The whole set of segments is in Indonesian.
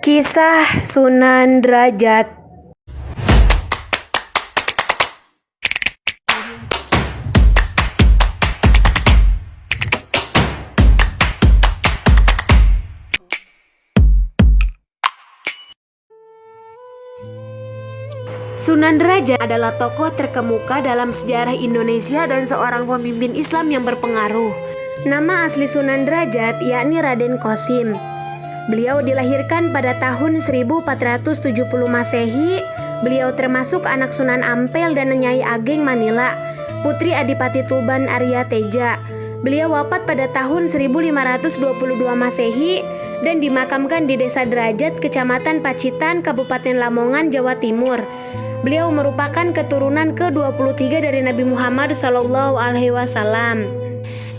Kisah Sunan Derajat. Sunan Derajat adalah tokoh terkemuka dalam sejarah Indonesia dan seorang pemimpin Islam yang berpengaruh. Nama asli Sunan Derajat yakni Raden Qasim. Beliau dilahirkan pada tahun 1470 Masehi. Beliau termasuk anak Sunan Ampel dan Nyai Ageng Manila, putri Adipati Tuban Arya Teja. Beliau wafat pada tahun 1522 Masehi dan dimakamkan di Desa Derajat, Kecamatan Pacitan, Kabupaten Lamongan, Jawa Timur. Beliau merupakan keturunan ke-23 dari Nabi Muhammad SAW.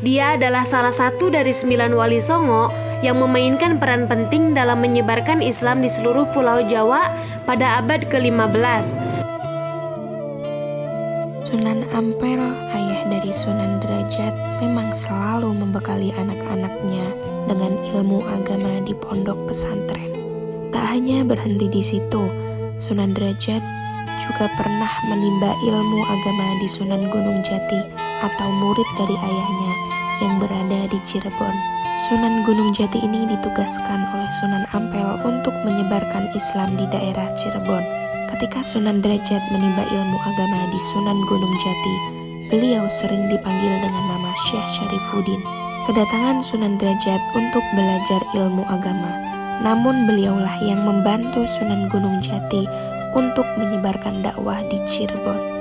Dia adalah salah satu dari 9 wali Songo yang memainkan peran penting dalam menyebarkan Islam di seluruh Pulau Jawa pada abad ke-15. Sunan Ampel, ayah dari Sunan Derajat, memang selalu membekali anak-anaknya dengan ilmu agama di pondok pesantren. Tak hanya berhenti di situ, Sunan Derajat juga pernah menimba ilmu agama di Sunan Gunung Jati atau murid dari ayahnya yang berada di Cirebon. Sunan Gunung Jati ini ditugaskan oleh Sunan Ampel untuk menyebarkan Islam di daerah Cirebon. Ketika Sunan Derajat menimba ilmu agama di Sunan Gunung Jati, beliau sering dipanggil dengan nama Syekh Syarifuddin. Kedatangan Sunan Derajat untuk belajar ilmu agama, namun beliaulah yang membantu Sunan Gunung Jati untuk menyebarkan dakwah di Cirebon.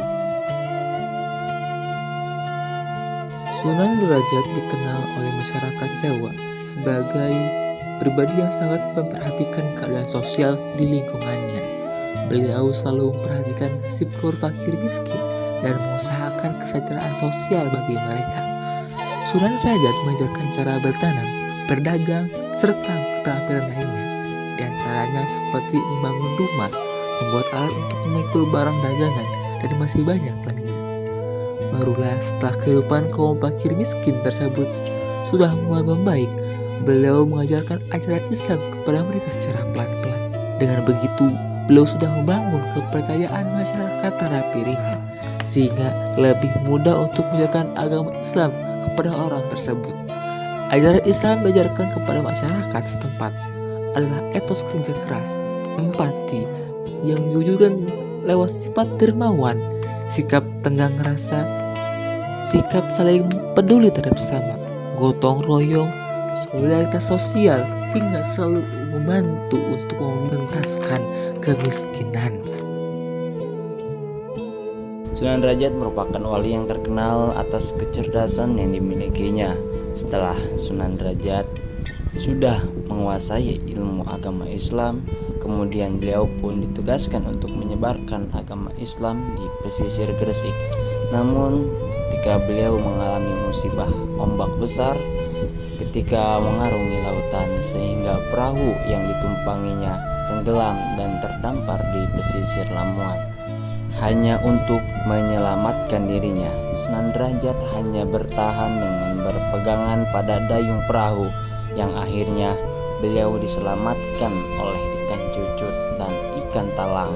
Sunan Derajat dikenal oleh masyarakat Jawa sebagai pribadi yang sangat memperhatikan keadaan sosial di lingkungannya. Beliau selalu memperhatikan nasib keluarga fakir miskin dan mengusahakan kesejahteraan sosial bagi mereka. Sunan Derajat mengajarkan cara bertanam, berdagang, serta keterampilan lainnya. Di antaranya seperti membangun rumah, membuat alat untuk memikul barang dagangan, dan masih banyak lagi. Barulah setelah kehidupan kaum fakir miskin tersebut sudah mulai membaik, beliau mengajarkan ajaran Islam kepada mereka secara pelan-pelan. Dengan begitu, beliau sudah membangun kepercayaan masyarakat terhadap dirinya, sehingga lebih mudah untuk menjalankan agama Islam kepada orang tersebut. Ajaran Islam diajarkan kepada masyarakat setempat adalah etos kerja keras, empati yang diwujudkan lewat sifat dermawan, sikap tenggang rasa, sikap saling peduli terhadap sesama, gotong royong, solidaritas sosial, hingga selalu membantu untuk mengentaskan kemiskinan. Sunan Derajat merupakan wali yang terkenal atas kecerdasan yang dimilikinya. Setelah Sunan Derajat sudah menguasai ilmu agama Islam, kemudian beliau pun ditugaskan untuk menyebarkan agama Islam di pesisir Gresik. Namun ketika beliau mengalami musibah ombak besar ketika mengarungi lautan, sehingga perahu yang ditumpanginya tenggelam dan terdampar di pesisir Lamongan. Hanya untuk menyelamatkan dirinya, Sunan Derajat hanya bertahan dengan berpegangan pada dayung perahu, yang akhirnya beliau diselamatkan oleh ikan cucut dan ikan talang,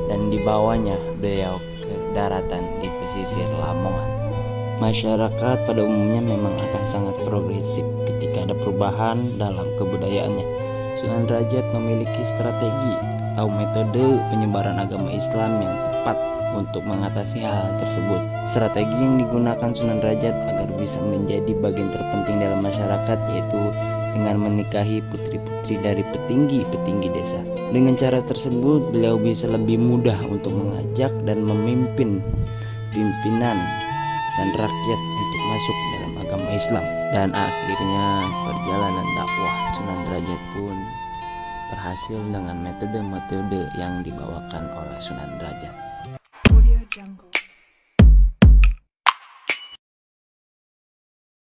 dan dibawanya beliau ke daratan di pesisir Lamongan. Masyarakat pada umumnya memang akan sangat progresif ketika ada perubahan dalam kebudayaannya. Sunan Derajat memiliki strategi atau metode penyebaran agama Islam yang tepat untuk mengatasi hal tersebut. Strategi yang digunakan Sunan Derajat agar bisa menjadi bagian terpenting dalam masyarakat yaitu dengan menikahi putri-putri dari petinggi-petinggi desa. Dengan cara tersebut, beliau bisa lebih mudah untuk mengajak dan memimpin pimpinan dan rakyat untuk masuk dalam agama Islam. Dan akhirnya perjalanan dakwah Sunan Derajat pun berhasil dengan metode-metode yang dibawakan oleh Sunan Derajat.